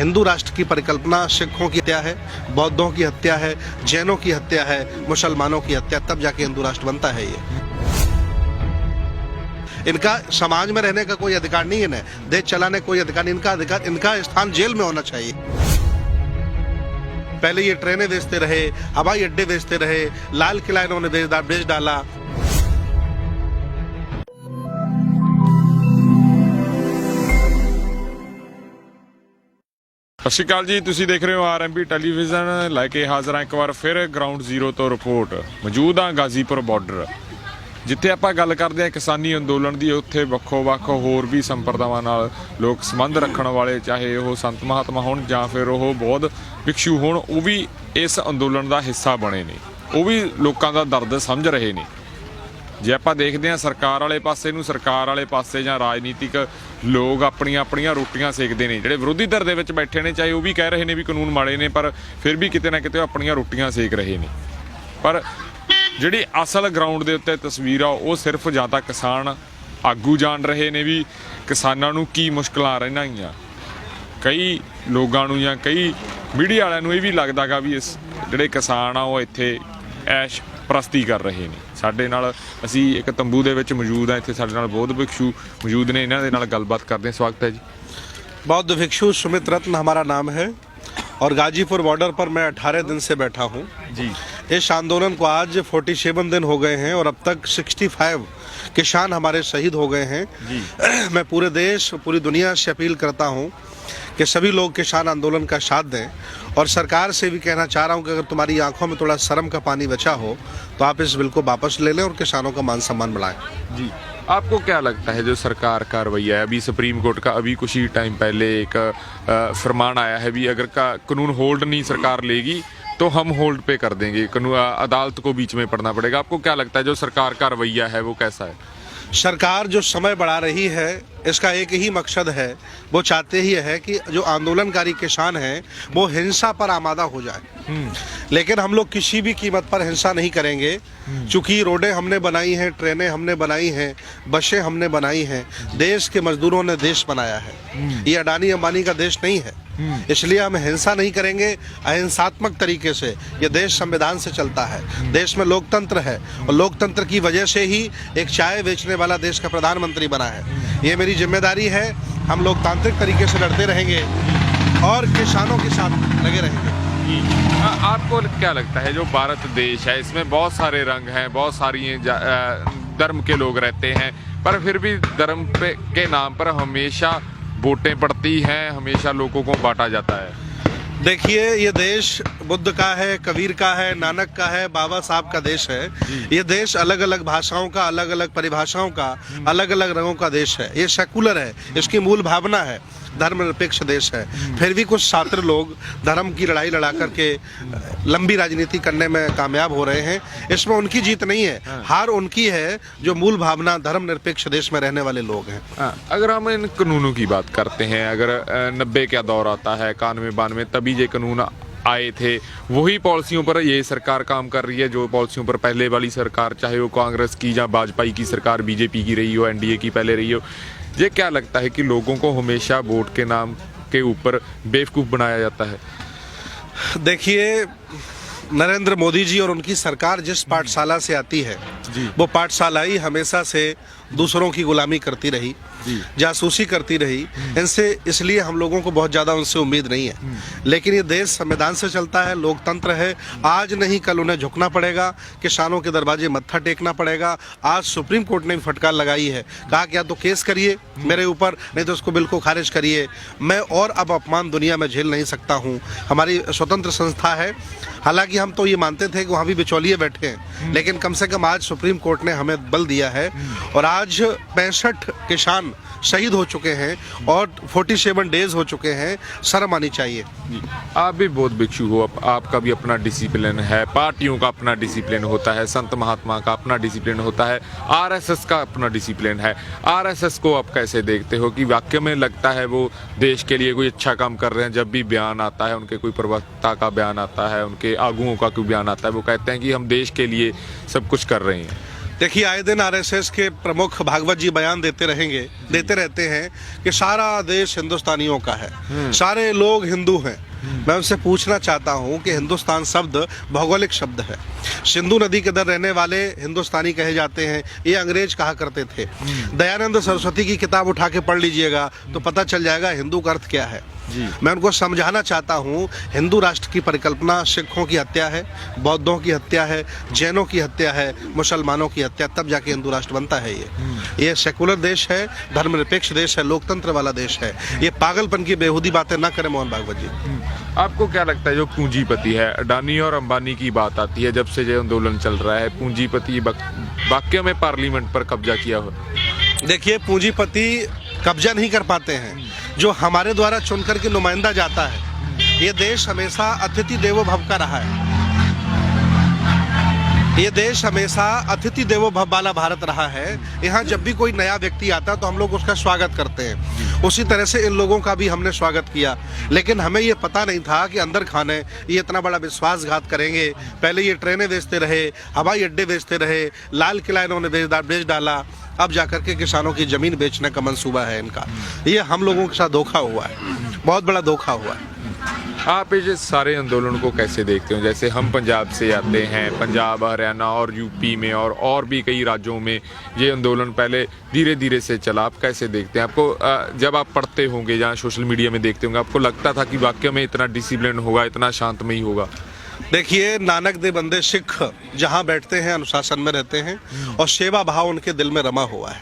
हिंदू राष्ट्र की परिकल्पना सिखों की हत्या है, बौद्धों की हत्या है, जैनों की हत्या है, मुसलमानों की हत्या, तब जाके हिंदू राष्ट्र बनता है। ये इनका समाज में रहने का कोई अधिकार नहीं है, देश चलाने कोई अधिकार नहीं। इनका स्थान जेल में होना चाहिए। पहले ये ट्रेनें बेचते रहे, हवाई अड्डे बेचते रहे, लाल किला इन्होंने बेच डाला। ਸਤਿ ਸ਼੍ਰੀ ਅਕਾਲ ਜੀ, ਤੁਸੀਂ ਦੇਖ ਰਹੇ ਹੋ RMB ਟੈਲੀਵਿਜ਼ਨ। ਲੈ ਕੇ ਹਾਜ਼ਰ ਹਾਂ ਇੱਕ ਵਾਰ ਫਿਰ ਗਰਾਊਂਡ ਜ਼ੀਰੋ ਤੋਂ ਰਿਪੋਰਟ। ਮੌਜੂਦ ਹਾਂ ਗਾਜ਼ੀਪੁਰ ਬਾਰਡਰ, ਜਿੱਥੇ ਆਪਾਂ ਗੱਲ ਕਰਦੇ ਹਾਂ ਕਿਸਾਨੀ ਅੰਦੋਲਨ ਦੀ। ਉੱਥੇ ਵੱਖੋ-ਵੱਖ ਹੋਰ ਵੀ ਸੰਪਰਦਾਵਾਂ ਨਾਲ ਲੋਕ ਸੰਬੰਧ ਰੱਖਣ ਵਾਲੇ, ਚਾਹੇ ਉਹ ਸੰਤ ਮਹਾਤਮਾ ਹੋਣ ਜਾਂ ਫਿਰ ਉਹ ਬੌਧ ਭਿਕਸ਼ੂ ਹੋਣ, ਉਹ ਵੀ ਇਸ ਅੰਦੋਲਨ ਦਾ ਹਿੱਸਾ ਬਣੇ ਨੇ। ਉਹ ਵੀ ਲੋਕਾਂ ਦਾ ਦਰਦ ਸਮਝ ਰਹੇ ਨੇ। ਜੇ ਆਪਾਂ ਦੇਖਦੇ ਹਾਂ ਸਰਕਾਰ ਵਾਲੇ ਪਾਸੇ ਨੂੰ, ਸਰਕਾਰ ਵਾਲੇ ਪਾਸੇ ਜਾਂ ਰਾਜਨੀਤਿਕ ਲੋਕ ਆਪਣੀਆਂ ਰੋਟੀਆਂ ਸੇਕਦੇ ਨੇ। ਜਿਹੜੇ ਵਿਰੋਧੀ ਧਿਰ ਦੇ ਵਿੱਚ ਬੈਠੇ ਨੇ, ਚਾਹੇ ਉਹ ਵੀ ਕਹਿ ਰਹੇ ਨੇ ਵੀ ਕਾਨੂੰਨ ਮਾੜੇ ਨੇ, ਪਰ ਫਿਰ ਵੀ ਕਿਤੇ ਨਾ ਕਿਤੇ ਉਹ ਆਪਣੀਆਂ ਰੋਟੀਆਂ ਸੇਕ ਰਹੇ ਨੇ। ਪਰ ਜਿਹੜੀ ਅਸਲ ਗਰਾਊਂਡ ਦੇ ਉੱਤੇ ਤਸਵੀਰ ਆ, ਉਹ ਸਿਰਫ ਜਾਂ ਤਾਂ ਕਿਸਾਨ ਆਗੂ ਜਾਣ ਰਹੇ ਨੇ ਵੀ ਕਿਸਾਨਾਂ ਨੂੰ ਕੀ ਮੁਸ਼ਕਲਾਂ ਰਹਿਣਾ ਗੀਆਂ। ਕਈ ਲੋਕਾਂ ਨੂੰ ਜਾਂ ਕਈ ਮੀਡੀਆ ਵਾਲਿਆਂ ਨੂੰ ਇਹ ਵੀ ਲੱਗਦਾ ਗਾ ਵੀ ਇਸ ਜਿਹੜੇ ਕਿਸਾਨ ਆ ਉਹ ਇੱਥੇ ਐਸ਼ ਪ੍ਰਸਤੀ ਕਰ ਰਹੇ ਨੇ। ਸਾਡੇ ਨਾਲ ਅਸੀਂ ਇੱਕ ਤੰਬੂ ਦੇ ਵਿੱਚ ਮੌਜੂਦ ਹਾਂ। ਇੱਥੇ ਸਾਡੇ ਨਾਲ ਬੌਧ ਭਿਕਸ਼ੂ ਮੌਜੂਦ ਨੇ, ਇਹਨਾਂ ਦੇ ਨਾਲ ਗੱਲਬਾਤ ਕਰਦੇ ਹਾਂ। ਸਵਾਗਤ ਹੈ ਜੀ। बौद्ध भिक्षु सुमित रत्न हमारा नाम है और गाजीपुर बॉर्डर पर मैं 18 दिन से बैठा हूँ जी। इस आंदोलन को आज 47 दिन हो गए हैं और अब तक 65 किसान हमारे शहीद हो गए हैं जी। मैं पूरे देश, पूरी दुनिया से अपील करता हूँ कि सभी लोग किसान आंदोलन का साथ दें और सरकार से भी कहना चाह रहा हूँ कि अगर तुम्हारी आंखों में थोड़ा शर्म का पानी बचा हो तो आप इस बिल को वापस ले लें और किसानों का मान सम्मान बढ़ाएं। जी, आपको क्या लगता है जो सरकार का रवैया है? अभी सुप्रीम कोर्ट का अभी कुछ ही टाइम पहले एक फरमान आया है भी अगर का कानून होल्ड नहीं सरकार लेगी तो हम होल्ड पे कर देंगे, अदालत को बीच में पढ़ना पड़ेगा। आपको क्या लगता है जो सरकार का रवैया है वो कैसा है? सरकार जो समय बढ़ा रही है इसका एक ही मकसद है, वो चाहते ही है कि जो आंदोलनकारी किसान हैं वो हिंसा पर आमादा हो जाए। लेकिन हम लोग किसी भी कीमत पर हिंसा नहीं करेंगे, चूंकि रोडें हमने बनाई हैं, ट्रेनें हमने बनाई हैं, बसें हमने बनाई हैं, देश के मजदूरों ने देश बनाया है। ये अडानी अंबानी का देश नहीं है, इसलिए हम हिंसा नहीं करेंगे। अहिंसात्मक तरीके से ये देश संविधान से चलता है, देश में लोकतंत्र है और लोकतंत्र की वजह से ही एक चाय बेचने वाला देश का प्रधानमंत्री बना है। ये मेरी जिम्मेदारी है। हम लोकतांत्रिक तरीके से लड़ते रहेंगे और किसानों के साथ लगे रहेंगे। आपको क्या लगता है जो भारत देश है इसमें बहुत सारे रंग हैं, बहुत सारी धर्म के लोग रहते हैं, पर फिर भी धर्म के नाम पर हमेशा वोटें पड़ती हैं, हमेशा लोगों को बांटा जाता है। देखिए, ये देश बुद्ध का है, कबीर का है, नानक का है, बाबा साहब का देश है। ये देश अलग अलग भाषाओं का, अलग अलग परिभाषाओं का, अलग अलग रंगों का देश है। ये सेकुलर है, इसकी मूल भावना है धर्मनिरपेक्ष देश है। फिर भी कुछ छात्र लोग धर्म की लड़ाई लड़ा करके लंबी राजनीति करने में कामयाब हो रहे हैं। इसमें उनकी जीत नहीं है, हार उनकी है जो मूल भावना धर्मनिरपेक्ष देश में रहने वाले लोग हैं। अगर हम इन कानूनों की बात करते हैं, अगर 90 का दौर आता है, 91-92, तभी ये कानून आए थे, वही पॉलिसियों पर ये सरकार काम कर रही है जो पॉलिसियों पर पहले वाली सरकार, चाहे वो कांग्रेस की या वाजपेयी की सरकार, बीजेपी की रही हो, एनडीए की पहले रही हो। ये क्या लगता है कि लोगों को हमेशा वोट के नाम के ऊपर बेवकूफ़ बनाया जाता है? देखिए, नरेंद्र मोदी जी और उनकी सरकार जिस पाठशाला से आती है जी। वो पाठशाला ही हमेशा से दूसरों की गुलामी करती रही, जासूसी करती रही। इनसे इसलिए हम लोगों को बहुत ज़्यादा उनसे उम्मीद नहीं है। लेकिन ये देश संविधान से चलता है, लोकतंत्र है। आज नहीं कल उन्हें झुकना पड़ेगा, किसानों के दरवाजे मत्था टेकना पड़ेगा। आज सुप्रीम कोर्ट ने भी फटकार लगाई है, कहा कि या तो केस करिए मेरे ऊपर, नहीं तो उसको बिल को खारिज करिए। मैं और अब अपमान दुनिया में झेल नहीं सकता हूँ। हमारी स्वतंत्र संस्था है, हालांकि हम तो ये मानते थे कि वहाँ भी बिचौलिए बैठे हैं, लेकिन कम से कम आज सुप्रीम कोर्ट ने हमें बल दिया है और आज 65 किसान शहीद हो चुके हैं और 47 डेज हो चुके हैं। शर्म आनी चाहिए। आप भी बौद्ध भिक्षु हो, आपका भी अपना डिसिप्लिन है, पार्टियों का अपना डिसिप्लिन होता है, संत महात्मा का अपना डिसिप्लिन होता है, आरएसएस का अपना डिसिप्लिन है। आरएसएस को आप कैसे देखते हो कि वाकई में लगता है वो देश के लिए कोई अच्छा काम कर रहे हैं? जब भी बयान आता है, उनके कोई प्रवक्ता का बयान आता है, उनके आगुओं का कोई बयान आता है, वो कहते हैं कि हम देश के लिए सब कुछ कर रहे हैं। देखिए, आए दिन आरएसएस के प्रमुख भागवत जी बयान देते रहते हैं कि सारा देश हिंदुस्तानियों का है, सारे लोग हिंदू हैं। मैं उनसे पूछना चाहता हूं कि हिंदुस्तान शब्द भौगोलिक शब्द है। सिंधु नदी के दर रहने वाले हिंदुस्तानी कहे जाते हैं, ये अंग्रेज कहा करते थे। दयानंद सरस्वती की किताब उठा के पढ़ लीजिएगा तो पता चल जाएगा हिंदू का अर्थ क्या है। मैं उनको समझाना चाहता हूँ, हिंदू राष्ट्र की परिकल्पना सिखों की हत्या है, बौद्धों की हत्या है, जैनों की हत्या है, मुसलमानों की हत्या, तब जाके हिंदू राष्ट्र बनता है। ये सेकुलर देश है, धर्मनिरपेक्ष देश है, लोकतंत्र वाला देश है। ये पागलपन की बेहूदी बातें ना करें मोहन भागवत जी। आपको क्या लगता है, जो पूंजीपति है, अडानी और अंबानी की बात आती है, जब से ये आंदोलन चल रहा है, पूंजीपति वाकई में पार्लियामेंट पर कब्जा किया हो? देखिए, पूंजीपति कब्जा नहीं कर पाते हैं, जो हमारे द्वारा चुनकर के नुमाइंदा जाता है। ये देश हमेशा अतिथि देवो भव का रहा है। ये देश हमेशा अतिथि देवो भव वाला भारत रहा है। यहाँ जब भी कोई नया व्यक्ति आता है तो हम लोग उसका स्वागत करते हैं। उसी तरह से इन लोगों का भी हमने स्वागत किया, लेकिन हमें ये पता नहीं था कि अंदर खाने ये इतना बड़ा विश्वासघात करेंगे। पहले ये ट्रेनें बेचते रहे, हवाई अड्डे बेचते रहे, लाल किला इन्होंने बेच डाला, अब जाकर के किसानों की जमीन बेचने का मंसूबा है इनका। ये हम लोगों के साथ धोखा हुआ है, बहुत बड़ा धोखा हुआ है। आप इस सारे आंदोलन को कैसे देखते हो? जैसे हम पंजाब से आते हैं, पंजाब, हरियाणा और यूपी में और भी कई राज्यों में ये आंदोलन पहले धीरे धीरे से चला। आप कैसे देखते हैं? आपको जब आप पढ़ते होंगे या सोशल मीडिया में देखते होंगे, आपको लगता था कि वाकई में इतना डिसिप्लिन होगा, इतना शांतमयी होगा? देखिए, नानक दे बंदे सिख जहाँ बैठते हैं अनुशासन में रहते हैं और सेवा भाव उनके दिल में रमा हुआ है।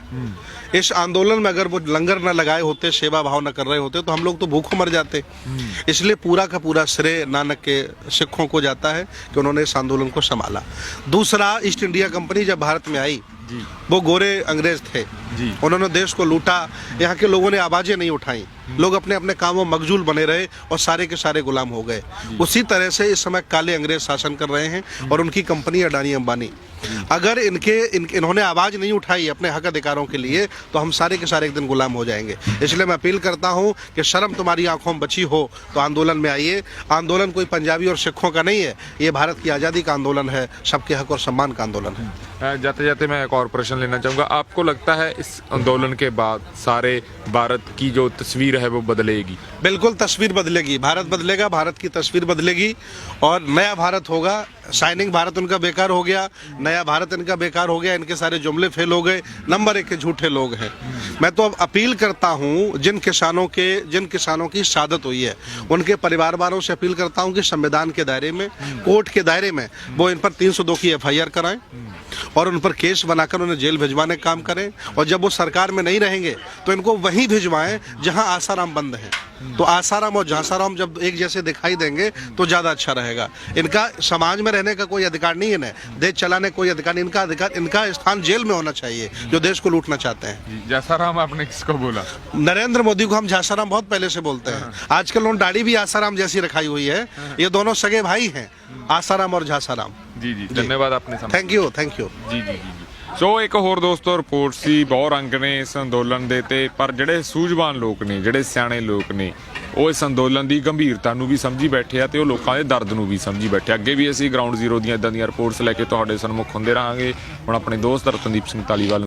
इस आंदोलन में अगर वो लंगर न लगाए होते, सेवा भाव न कर रहे होते, तो हम लोग तो भूखों मर जाते। इसलिए पूरा का पूरा श्रेय नानक के सिखों को जाता है कि उन्होंने इस आंदोलन को संभाला। दूसरा, ईस्ट इंडिया कंपनी जब भारत में आई, वो गोरे अंग्रेज थे, उन्होंने देश को लूटा, यहाँ के लोगों ने आवाजें नहीं उठाई, लोग अपने अपने कामों में मगजूल बने रहे और सारे के सारे गुलाम हो गए। उसी तरह से इस समय काले अंग्रेज शासन कर रहे हैं और उनकी कंपनी अडानी अंबानी। अगर इन्होंने आवाज नहीं उठाई अपने हक अधिकारों के लिए, तो हम सारे के सारे एक दिन गुलाम हो जाएंगे। इसलिए मैं अपील करता हूं कि शर्म तुम्हारी आंखों में बची हो तो आंदोलन में आइए। आंदोलन कोई पंजाबी और सिखों का नहीं है, ये भारत की आज़ादी का आंदोलन है, सबके हक और सम्मान का आंदोलन है। जाते जाते मैं एक और प्रश्न लेना चाहूँगा। आपको लगता है इस आंदोलन के बाद सारे भारत की जो तस्वीर है वो बदलेगी? बिल्कुल तस्वीर बदलेगी, भारत बदलेगा, भारत की तस्वीर बदलेगी और नया भारत होगा। शाइनिंग भारत उनका बेकार हो गया, नया भारत इनका बेकार हो गया, इनके सारे जुमले फेल हो गए, नंबर 1 के झूठे लोग हैं। मैं तो अब अपील करता हूं, जिन किसानों की शहादत हुई है उनके परिवार वालों से अपील करता हूं कि संविधान के दायरे में, कोर्ट के दायरे में वो इन पर 302 की FIR कराएं और उन पर केस बनाकर उन्हें जेल भिजवाने का काम करें। और जब वो सरकार में नहीं रहेंगे तो इनको वहीं भिजवाएं जहां आसाराम बंद है। तो आसाराम और झांसाराम जब एक जैसे दिखाई देंगे तो ज़्यादा अच्छा रहेगा। इनका समाज में रहने का कोई अधिकार नहीं है, ना देश चलाने कोई अधिकार नहीं। इनका स्थान जेल में होना चाहिए, जो देश को लूटना चाहते हैं। झांसाराम आपने किसको बोला? नरेंद्र मोदी को हम झांसाराम बहुत पहले से बोलते हैं। आजकल उन्होंने दाढ़ी भी आसाराम जैसी रखाई हुई है। ये दोनों सगे भाई हैं, आसाराम और झांसाराम। जी, धन्यवाद आपने। Thank you. जी। ਸੋ ਇੱਕ ਹੋਰ ਦੋਸਤੋ ਰਿਪੋਰਟ ਸੀ, ਬਹੁਤ ਰੰਗ ਨੇ ਇਸ ਅੰਦੋਲਨ ਦੇ ਤੇ, ਪਰ ਜਿਹੜੇ ਸੂਝਵਾਨ ਲੋਕ ਨੇ, ਜਿਹੜੇ ਸਿਆਣੇ ਲੋਕ ਨੇ, ਉਹ ਇਸ ਅੰਦੋਲਨ ਦੀ ਗੰਭੀਰਤਾ ਨੂੰ ਵੀ ਸਮਝੀ ਬੈਠੇ ਆ ਤੇ ਉਹ ਲੋਕਾਂ ਦੇ ਦਰਦ ਨੂੰ ਵੀ ਸਮਝੀ ਬੈਠੇ। ਅੱਗੇ ਵੀ ਅਸੀਂ ਗਰਾਊਂਡ ਜ਼ੀਰੋ ਦੀਆਂ ਇਦਾਂ ਦੀਆਂ ਰਿਪੋਰਟਸ ਲੈ ਕੇ ਤੁਹਾਡੇ ਸਨਮੁਖ ਹੁੰਦੇ ਰਹਾਂਗੇ। ਹੁਣ ਆਪਣੇ ਦੋਸਤ ਰਤਨਦੀਪ ਸਿੰਘ ਧਾਲੀਵਾਲ